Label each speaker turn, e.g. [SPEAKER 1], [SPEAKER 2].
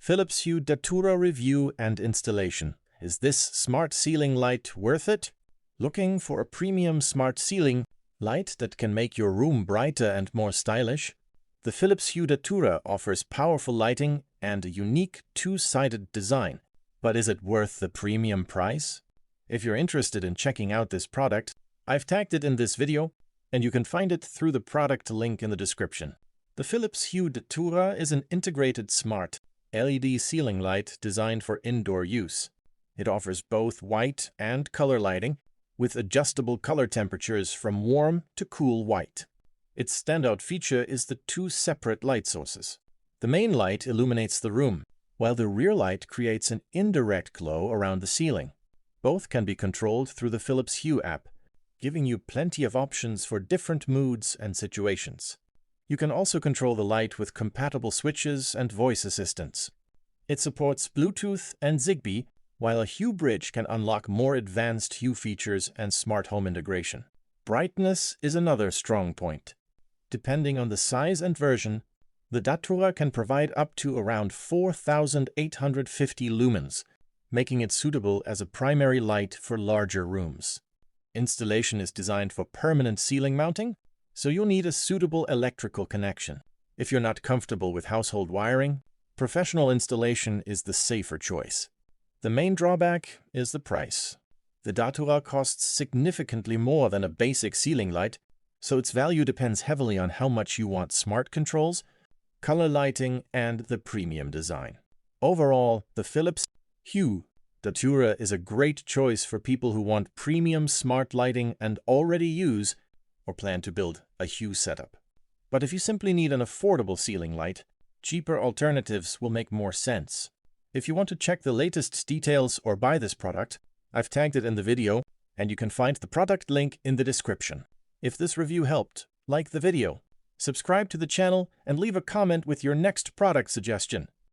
[SPEAKER 1] Philips Hue Datura review and installation. Is this smart ceiling light worth it? Looking for a premium smart ceiling light that can make your room brighter and more stylish? The Philips Hue Datura offers powerful lighting and a unique two-sided design. But is it worth the premium price? If you're interested in checking out this product, I've tagged it in this video, and you can find it through the product link in the description. The Philips Hue Datura is an integrated smart LED ceiling light designed for indoor use. It offers both white and color lighting, with adjustable color temperatures from warm to cool white. Its standout feature is the two separate light sources. The main light illuminates the room, while the rear light creates an indirect glow around the ceiling. Both can be controlled through the Philips Hue app, giving you plenty of options for different moods and situations. You can also control the light with compatible switches and voice assistants. It supports Bluetooth and Zigbee, while a Hue bridge can unlock more advanced Hue features and smart home integration. Brightness is another strong point. Depending on the size and version, the Datura can provide up to around 4,850 lumens, making it suitable as a primary light for larger rooms. Installation is designed for permanent ceiling mounting, so you'll need a suitable electrical connection. If you're not comfortable with household wiring, professional installation is the safer choice. The main drawback is the price. The Datura costs significantly more than a basic ceiling light, so its value depends heavily on how much you want smart controls, color lighting, and the premium design. Overall, the Philips Hue Datura is a great choice for people who want premium smart lighting and already use or plan to build a Hue setup. But if you simply need an affordable ceiling light, cheaper alternatives will make more sense. If you want to check the latest details or buy this product, I've tagged it in the video, and you can find the product link in the description. If this review helped, like the video, subscribe to the channel, and leave a comment with your next product suggestion.